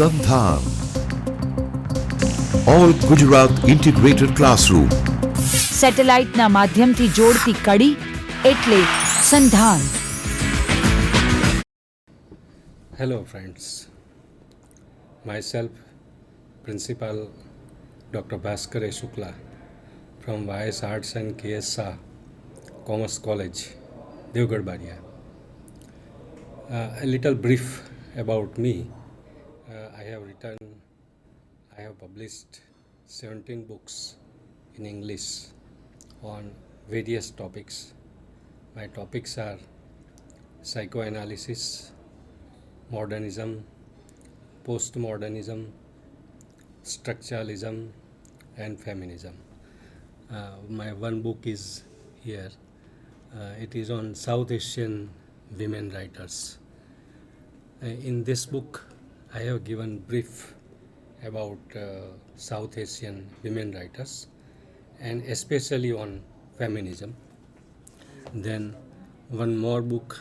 Sandhan. All Gujarat Integrated Classroom. સેટેલાઇટના માધ્યમથી જોડતી કડી એટલે સંધાન. Hello friends, myself Principal Dr. Bhaskar A. Shukla from YS Arts and KS Shah Commerce College, Devgarh Baria. A little brief about me. I have published 17 books in English on various topics. My topics are psychoanalysis, modernism, postmodernism, structuralism, and feminism. My one book is here. It is on South Asian women writers. In this book, I have given brief about South Asian women writers and especially on feminism. Then one more book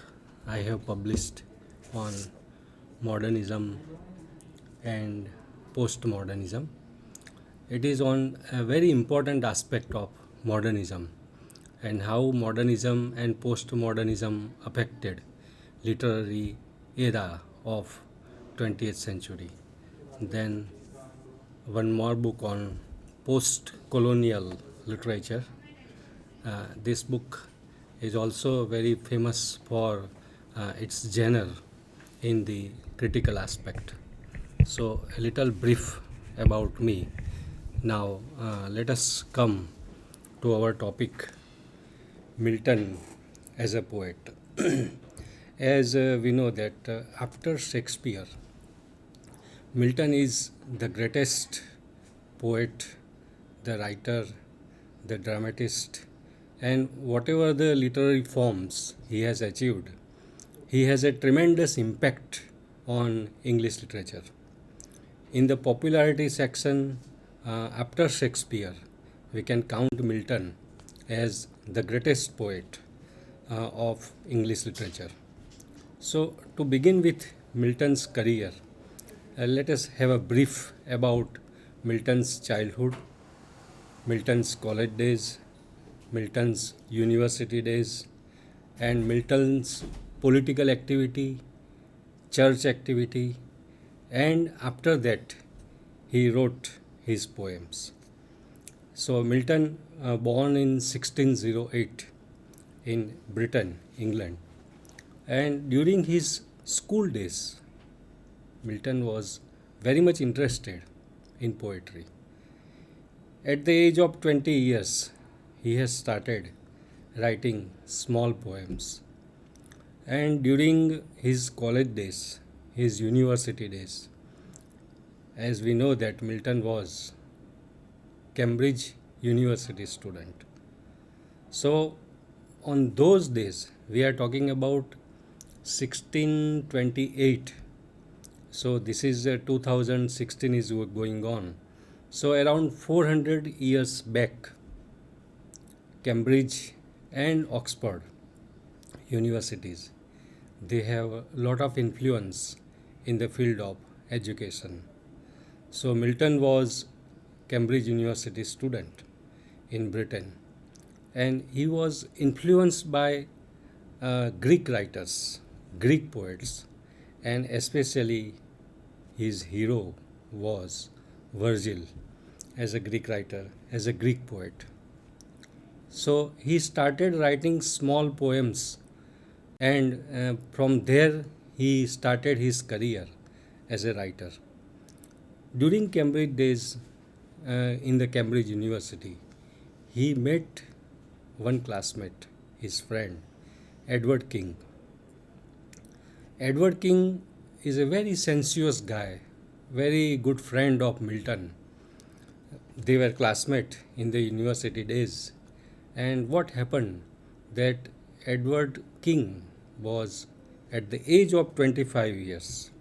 I have published on modernism and postmodernism. It is on a very important aspect of modernism and how modernism and postmodernism affected literary era of 20th century. Then one more book on post-colonial literature. This book is also very famous for its genre in the critical aspect. So a little brief about me. Now let us come to our topic, Milton as a poet. As we know that after Shakespeare, Milton is the greatest poet, the writer, the dramatist, and whatever the literary forms he has achieved, he has a tremendous impact on English literature. In the popularity section, after Shakespeare, we can count Milton as the greatest poet of English literature. So, to begin with Milton's career, let us have a brief about Milton's childhood, Milton's college days, Milton's university days, and Milton's political activity, church activity, and after that he wrote his poems. So Milton born in 1608 in Britain, England, and during his school days Milton was very much interested in poetry. At the age of 20 years, he has started writing small poems. And during his college days, his university days, as we know that Milton was Cambridge University student. So on those days, we are talking about 1628. So this is 2016 is going on. So around 400 years back, Cambridge and Oxford universities, they have a lot of influence in the field of education. So Milton was Cambridge University student in Britain, and he was influenced by Greek writers, Greek poets, and especially his hero was Virgil as a Greek writer, as a Greek poet. So he started writing small poems, and from there he started his career as a writer. During Cambridge days in the Cambridge University, he met one classmate, his friend, Edward King. Edward King is a very sensuous guy, very good friend of Milton. They were classmates in the university days. And what happened that Edward King was at the age of 25 years.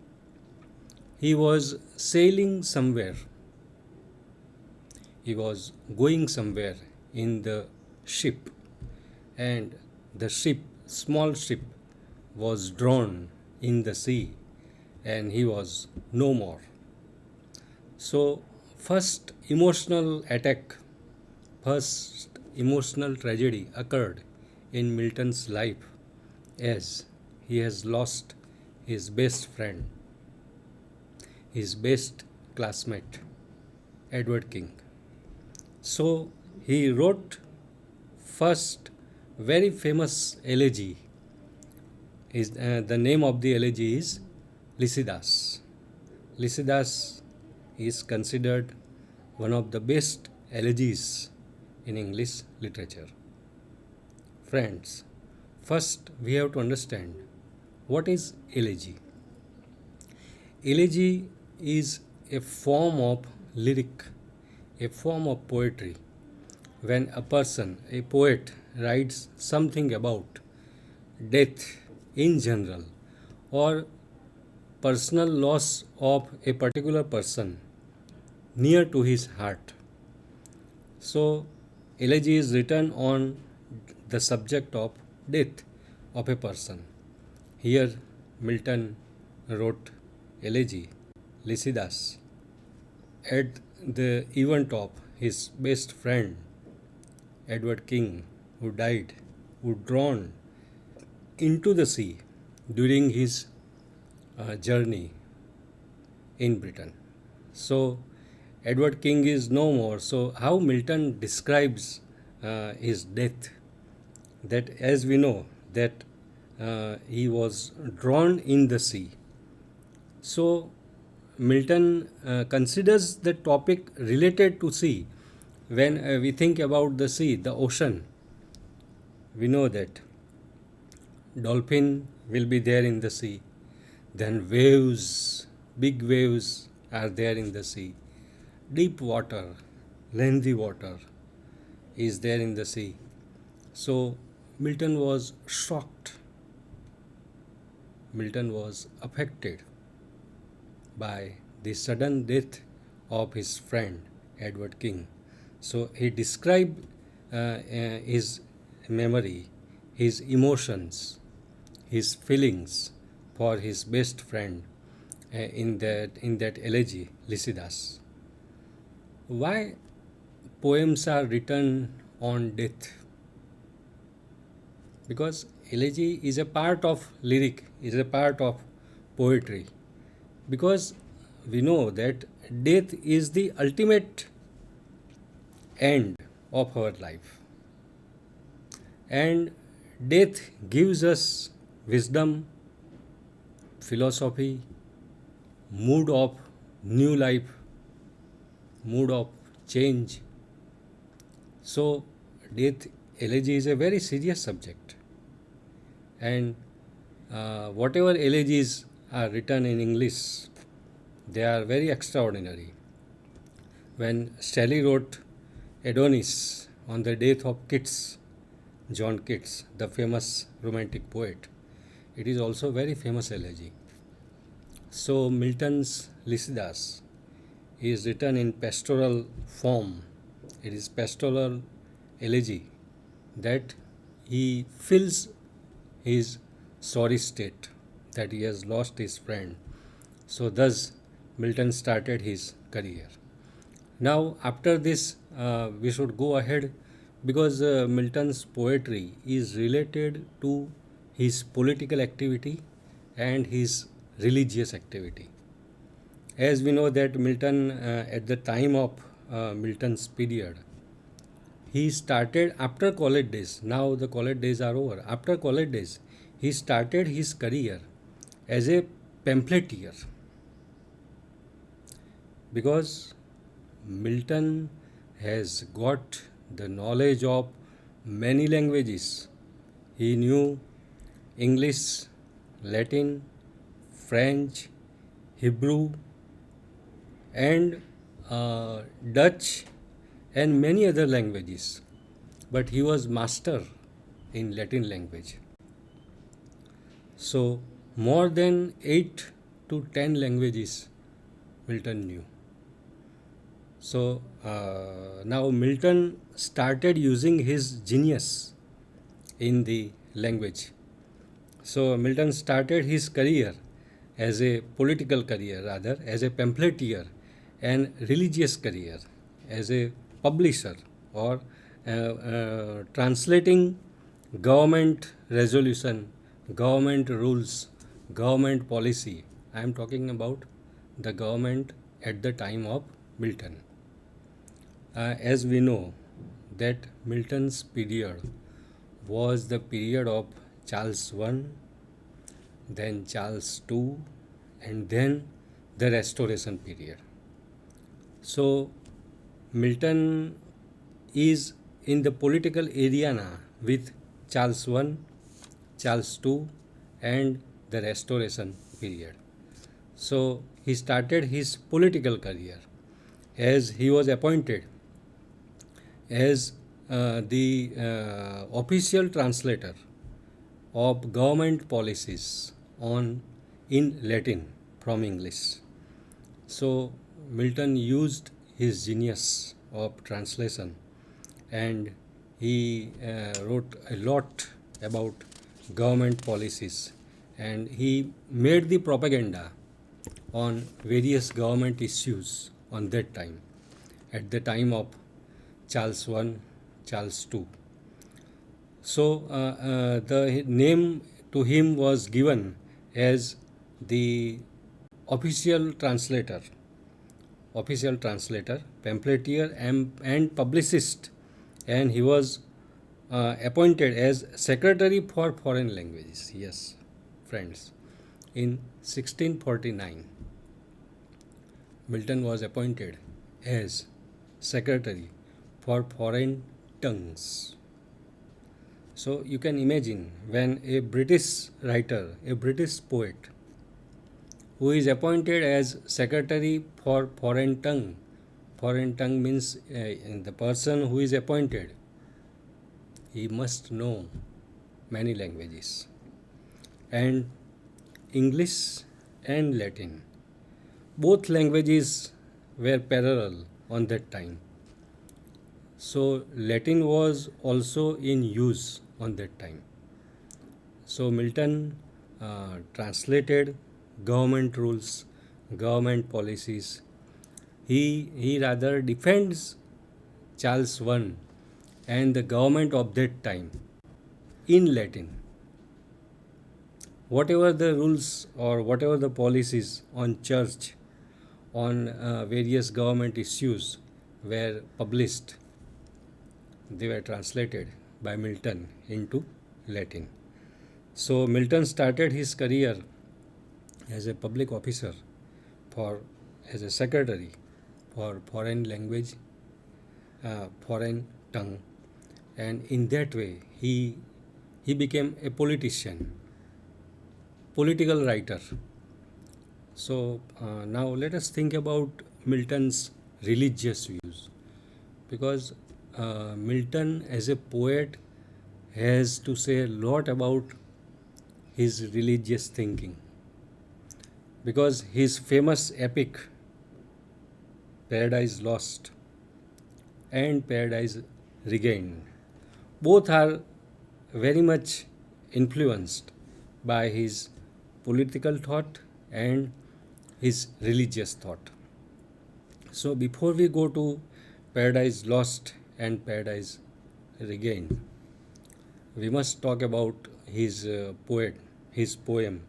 He was sailing somewhere. He was going somewhere in the ship, and the ship, small ship, was drawn in the sea, and he was no more. So, first emotional attack, first emotional tragedy occurred in Milton's life as he has lost his best friend, his best classmate, Edward King. So, he wrote first very famous elegy. The name of the elegy is Lycidas. Lycidas is considered one of the best elegies in English literature. Friends, first we have to understand what is elegy. Elegy is a form of lyric, a form of poetry. When a person, a poet, writes something about death in general or personal loss of a particular person near to his heart. So, elegy is written on the subject of death of a person. Here, Milton wrote elegy, Lycidas, at the event of his best friend, Edward King, who died, who drowned into the sea during his journey in Britain. So, Edward King is no more. So, how Milton describes his death? That, as we know, that he was drawn in the sea. So, Milton considers the topic related to sea. When we think about the sea, the ocean, we know that dolphin will be there in the sea. Then waves, big waves are there in the sea. Deep water, lengthy water is there in the sea. So Milton was shocked. Milton was affected by the sudden death of his friend Edward King. So he described his memory, his emotions, his feelings for his best friend in that elegy, Lycidas. Why poems are written on death? Because elegy is a part of lyric, is a part of poetry. Because we know that death is the ultimate end of our life. And death gives us wisdom, philosophy, mood of new life, mood of change. So, death elegy is a very serious subject. And whatever elegies are written in English, they are very extraordinary. When Shelley wrote Adonis on the death of Keats, John Keats, the famous romantic poet, it is also very famous elegy. So Milton's Lycidas is written in pastoral form. It is pastoral elegy that he feels his sorry state that he has lost his friend. So thus Milton started his career. Now after this we should go ahead because Milton's poetry is related to his political activity and his religious activity. As we know that Milton at the time of Milton's period, he started after college days. Now the college days are over. After college days, he started his career as a pamphleteer because Milton has got the knowledge of many languages. He knew English, Latin, French, Hebrew, and Dutch, and many other languages. But he was master in Latin language. So more than 8 to 10 languages Milton knew. So now Milton started using his genius in the language. So Milton started his career as a political career, rather as a pamphleteer, an religious career as a publisher or translating government resolution, government rules, government policy. I am talking about the government at the time of Milton. As we know that Milton's period was the period of Charles I, then Charles II, and then the Restoration period. So Milton is in the political arena with Charles I, Charles II, and the Restoration period. So he started his political career as he was appointed as the official translator of government policies in Latin from English. So Milton used his genius of translation, and he wrote a lot about government policies, and he made the propaganda on various government issues on that time, at the time of Charles I, Charles II. So the name to him was given as the official translator, pamphleteer, and publicist, and he was appointed as Secretary for Foreign Languages. Yes, friends, in 1649, Milton was appointed as Secretary for Foreign Tongues. So you can imagine when a British writer, a British poet, who is appointed as Secretary for Foreign Tongue means the person who is appointed, he must know many languages, and English and Latin. Both languages were parallel on that time. So Latin was also in use on that time. So Milton translated government rules, government policies. He rather defends Charles I and the government of that time in Latin. Whatever the rules or whatever the policies on church, on various government issues were published, they were translated by Milton into Latin. So Milton started his career as a public officer as a secretary for foreign language, foreign tongue, and in that way he became a politician, political writer. So now let us think about Milton's religious views, because Milton as a poet has to say a lot about his religious thinking, because his famous epic Paradise Lost and Paradise Regained both are very much influenced by his political thought and his religious thought. So before we go to Paradise Lost and Paradise Regained, we must talk about his poem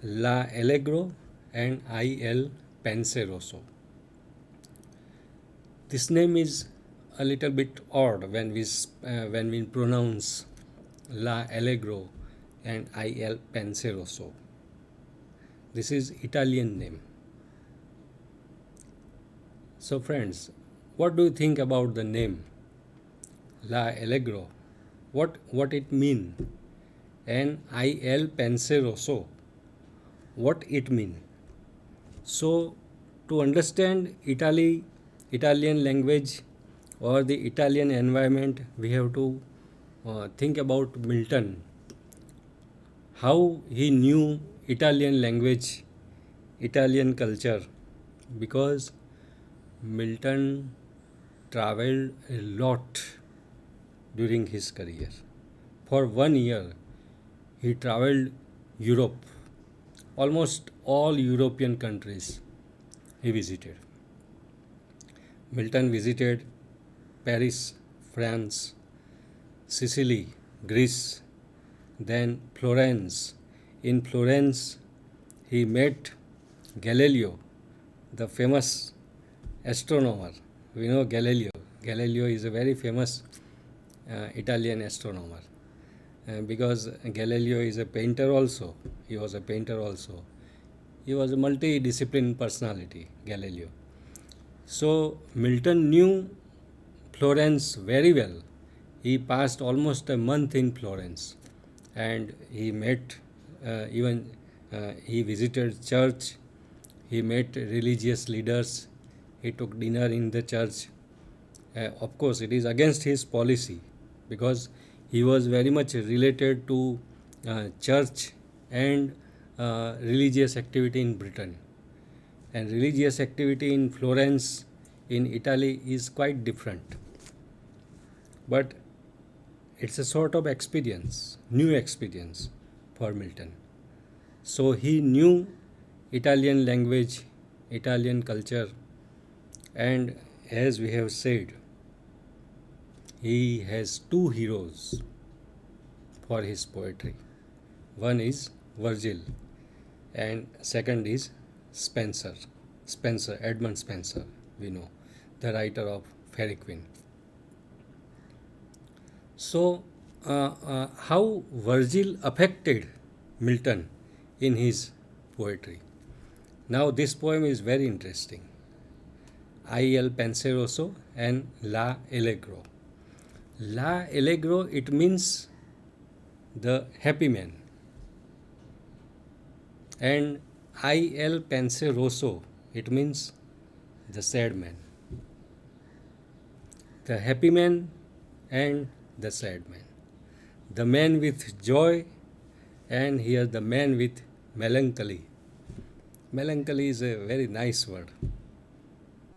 La Allegro and Il Penseroso. This name is a little bit odd when we pronounce La Allegro and Il Penseroso. This is Italian name. So friends, what do you think about the name La Allegro? What it mean? And Il Penseroso, what it mean? So to understand Italian language or the Italian environment, we have to think about Milton, how he knew Italian language, Italian culture, because Milton traveled a lot during his career. For 1 year, he traveled Europe, almost all European countries he visited. Milton visited Paris, France, Sicily, Greece, then Florence. In Florence, he met Galileo, the famous astronomer. We know Galileo. Galileo is a very famous Italian astronomer because Galileo is a painter also. He was a painter also. He was a multi-discipline personality, Galileo. So Milton knew Florence very well. He passed almost a month in Florence, and he met he visited church. He met religious leaders. He took dinner in the church. Of course, it is against his policy because he was very much related to church and religious activity in Britain. And religious activity in Florence, in Italy, is quite different. But it's a sort of experience, new experience for Milton. So he knew Italian language, Italian culture, and as we have said, he has two heroes for his poetry. One is Virgil, and second is Spenser. Edmund Spenser, we know, the writer of Faerie Queene. So, how Virgil affected Milton in his poetry? Now, this poem is very interesting. Il Penseroso and La Allegro. La Allegro, it means the happy man. And Il Penseroso, it means the sad man. The happy man and the sad man. The man with joy, and here the man with melancholy. Melancholy is a very nice word.